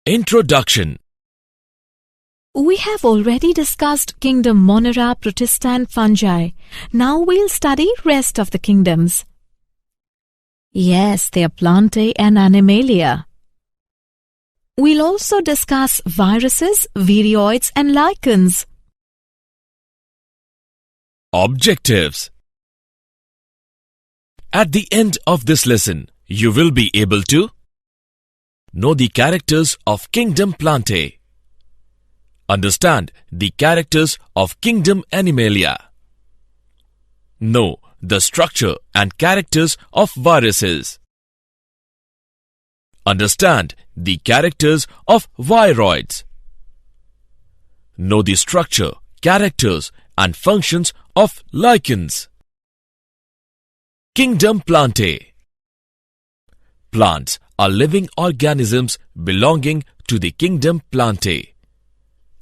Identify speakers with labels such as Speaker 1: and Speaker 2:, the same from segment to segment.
Speaker 1: Introduction.
Speaker 2: We have already discussed kingdom Monera, Protista and fungi. Now we'll study rest of the kingdoms. Yes, they are Plantae and Animalia. We'll also discuss viruses, viroids and lichens.
Speaker 1: Objectives. At the end of this lesson, you will be able to know the characters of kingdom Plantae, understand the characters of kingdom Animalia, know the structure and characters of viruses, understand the characters of viroids, know the structure, characters and functions of lichens. Kingdom Plantae. Plants are living organisms belonging to the kingdom Plantae.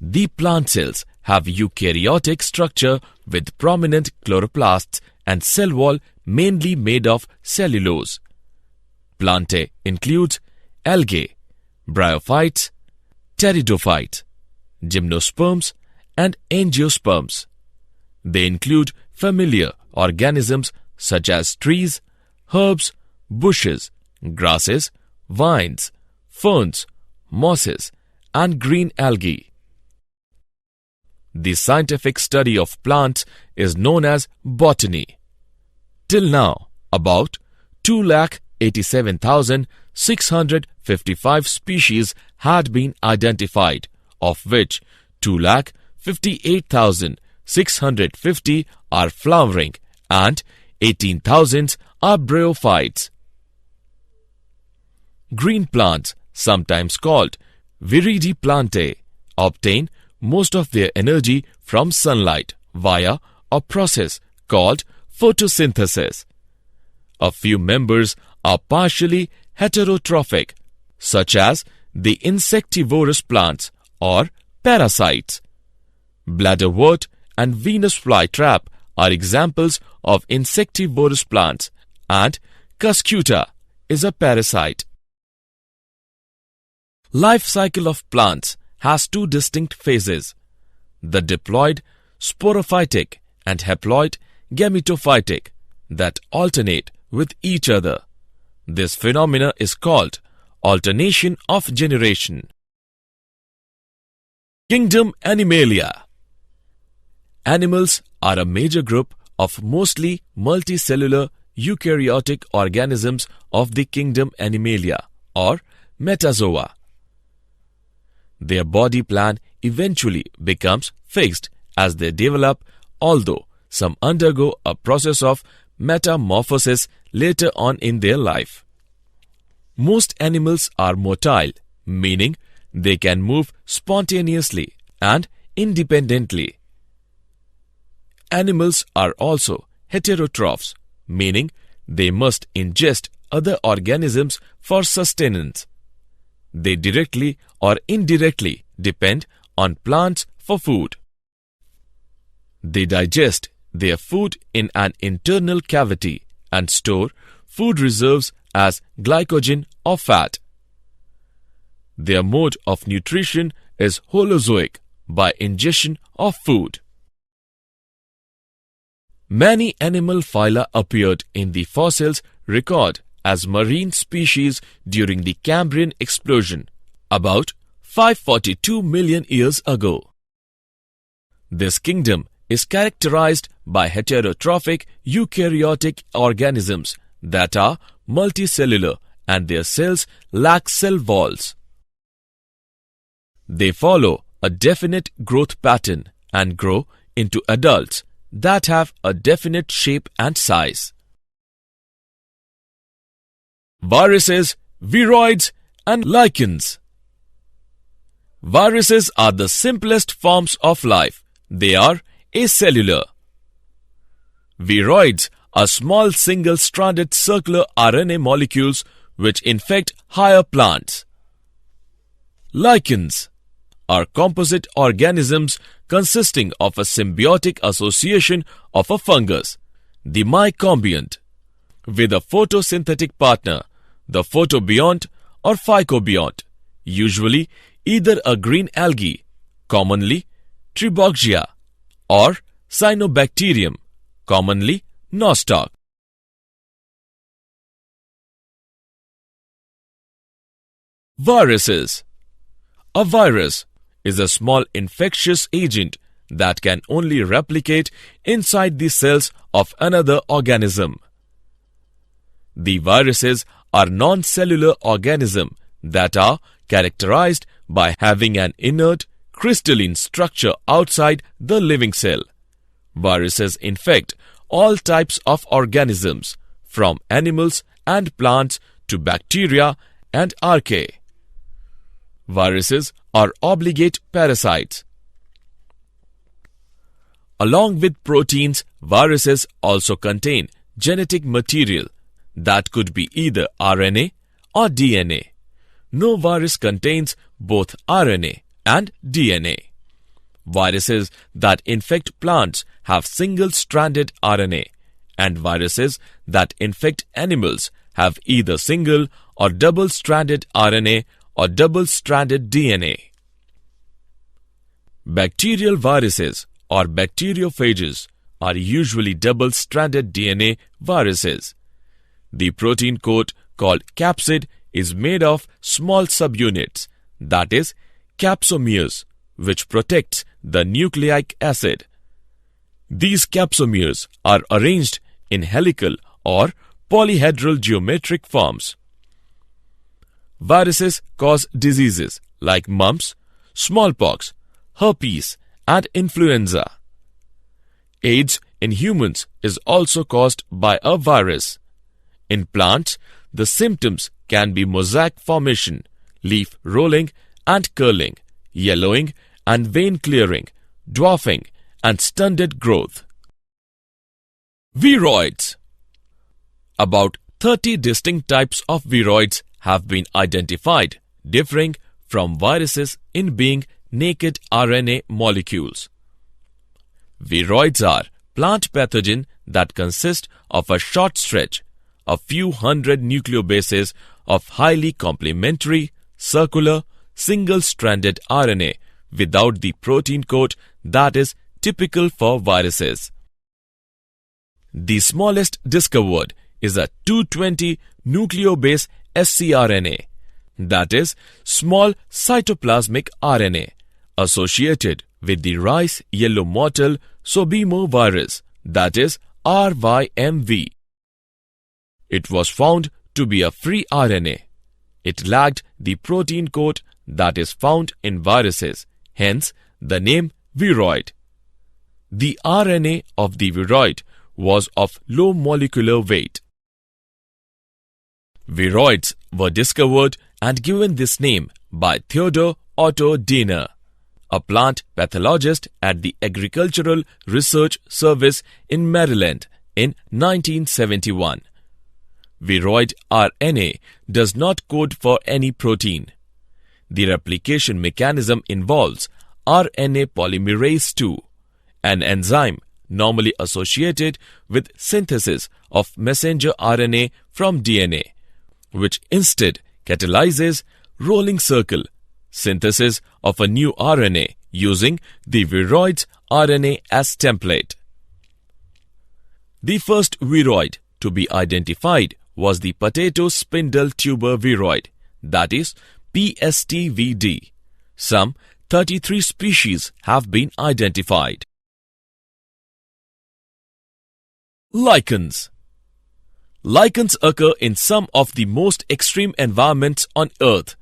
Speaker 1: The plant cells have eukaryotic structure with prominent chloroplasts and cell wall mainly made of cellulose. Plantae includes algae, bryophytes, pteridophytes, gymnosperms and angiosperms. They include familiar organisms such as trees, herbs, bushes, grasses, vines, ferns, mosses, and green algae. The scientific study of plants is known as botany. Till now, about 287,655 species had been identified, of which 258,650 are flowering and 18,000 are bryophytes. Green plants, sometimes called viridiplantae, obtain most of their energy from sunlight via a process called photosynthesis. A few members are partially heterotrophic, such as the insectivorous plants or parasites. Bladderwort and Venus flytrap are examples of insectivorous plants, and Cuscuta is a parasite. Life cycle of plants has two distinct phases: the diploid sporophytic and haploid gametophytic that alternate with each other. This phenomena is called alternation of generation. Kingdom Animalia. Animals are a major group of mostly multicellular eukaryotic organisms of the kingdom Animalia or metazoa. Their body plan eventually becomes fixed as they develop, although some undergo a process of metamorphosis later on in their life. Most animals are motile, meaning they can move spontaneously and independently. Animals are also heterotrophs, meaning they must ingest other organisms for sustenance. They directly or indirectly depend on plants for food. They digest their food in an internal cavity and store food reserves as glycogen or fat. Their mode of nutrition is holozoic by ingestion of food. Many animal phyla appeared in the fossils record as marine species during the Cambrian explosion about 542 million years ago. This kingdom is characterized by heterotrophic eukaryotic organisms that are multicellular and their cells lack cell walls. They follow a definite growth pattern and grow into adults that have a definite shape and size. Viruses, viroids and lichens. Viruses are the simplest forms of life. They are acellular. Viroids are small single-stranded circular RNA molecules which infect higher plants. Lichens are composite organisms consisting of a symbiotic association of a fungus, the mycombionт, with a photosynthetic partner, the photobionт or phycobionт, usually either a green algae, commonly Triboxia, or Cyanobacterium, commonly nostoc. Viruses. A virus is a small infectious agent that can only replicate inside the cells of another organism. The viruses are non-cellular organisms that are characterized by having an inert, crystalline structure outside the living cell. Viruses infect all types of organisms, from animals and plants to bacteria and archaea. Viruses are obligate parasites. Along with proteins, viruses also contain genetic material that could be either RNA or DNA. No virus contains both RNA and DNA. Viruses that infect plants have single-stranded RNA, and viruses that infect animals have either single or double-stranded RNA or double-stranded DNA. Bacterial viruses or bacteriophages are usually double-stranded DNA viruses. The protein coat called capsid is made of small subunits, that is, capsomeres, which protects the nucleic acid. These capsomeres are arranged in helical or polyhedral geometric forms. Viruses cause diseases like mumps, smallpox, herpes, and influenza. AIDS in humans is also caused by a virus. In plants, the symptoms can be mosaic formation, leaf rolling and curling, yellowing and vein clearing, dwarfing, and stunted growth. Viroids. About 30 distinct types of viroids have been identified, differing from viruses in being naked RNA molecules. Viroids are plant pathogens that consist of a short stretch, a few hundred nucleobases of highly complementary, circular, single-stranded RNA without the protein coat that is typical for viruses. The smallest discovered is a 220 nucleobase scRNA, that is, small cytoplasmic RNA, associated with the rice yellow mottle sorbemovirus, that is, RYMV. It was found to be a free RNA. It lacked the protein coat that is found in viruses, hence the name viroid. The RNA of the viroid was of low molecular weight. Viroids were discovered and given this name by Theodor Otto Diener, a plant pathologist at the Agricultural Research Service in Maryland in 1971. Viroid RNA does not code for any protein. The replication mechanism involves RNA polymerase II, an enzyme normally associated with synthesis of messenger RNA from DNA, which instead catalyzes rolling circle synthesis of a new RNA using the viroid's RNA as template. The first viroid to be identified was the potato spindle tuber viroid, that is PSTVD. Some 33 species have been identified. Lichens. Lichens occur in some of the most extreme environments on Earth: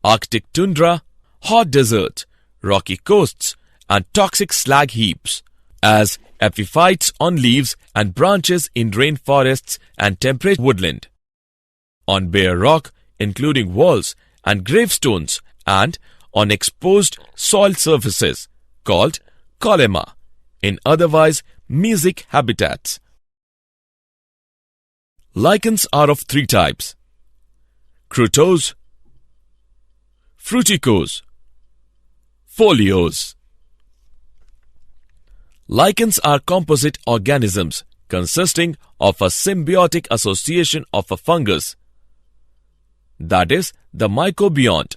Speaker 1: Arctic tundra, hot desert, rocky coasts, and toxic slag heaps, as epiphytes on leaves and branches in rainforests and temperate woodland, on bare rock, including walls and gravestones, and on exposed soil surfaces, called colema, in otherwise mesic habitats. Lichens are of three types: crotose, fruticose, foliose. Lichens are composite organisms consisting of a symbiotic association of a fungus, that is, the mycobiont,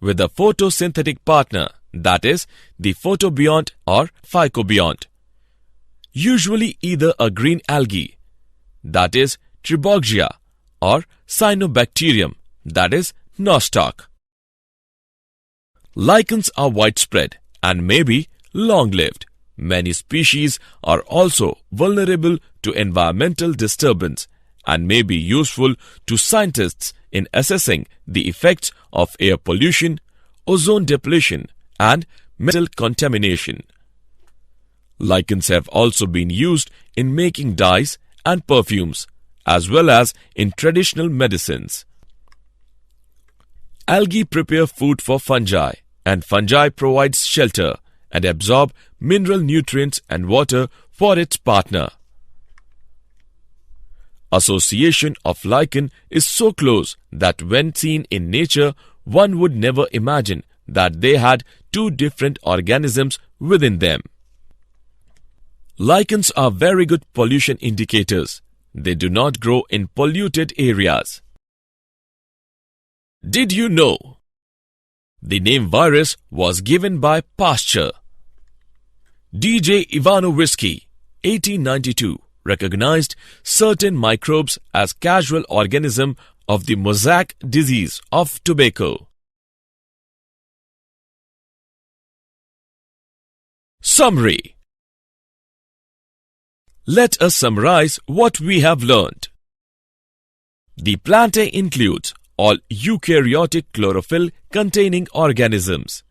Speaker 1: with a photosynthetic partner, that is, the photobiont or phycobiont. Usually either a green algae, that is, Triboggia, or cyanobacterium, that is, nostoc. Lichens are widespread and may be long-lived. Many species are also vulnerable to environmental disturbance and may be useful to scientists in assessing the effects of air pollution, ozone depletion, and metal contamination. Lichens have also been used in making dyes and perfumes, as well as in traditional medicines. Algae prepare food for fungi, and fungi provides shelter and absorb mineral nutrients and water for its partner. Association of lichen is so close that when seen in nature, one would never imagine that they had two different organisms within them. Lichens are very good pollution indicators. They do not grow in polluted areas. Did you know? The name virus was given by Pasteur. D.J. Ivanovisky, 1892, recognized certain microbes as casual organism of the mosaic disease of tobacco. Summary. Let us summarize what we have learned. The plantae includes all eukaryotic chlorophyll-containing organisms.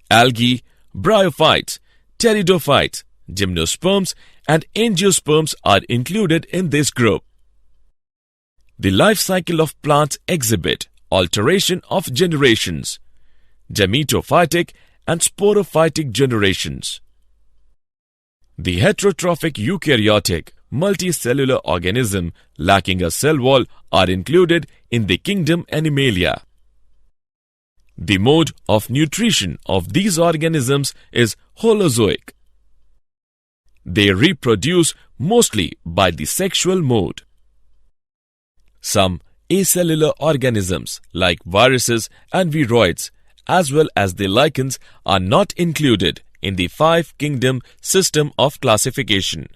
Speaker 1: Algae, bryophytes, pteridophytes, gymnosperms and angiosperms are included in this group. The life cycle of plants exhibit alteration of generations, gametophytic and sporophytic generations. The heterotrophic eukaryotic multicellular organism lacking a cell wall are included in the kingdom Animalia. The mode of nutrition of these organisms is holozoic. They reproduce mostly by the sexual mode. Some acellular organisms like viruses and viroids as well as the lichens are not included in the five kingdom system of classification.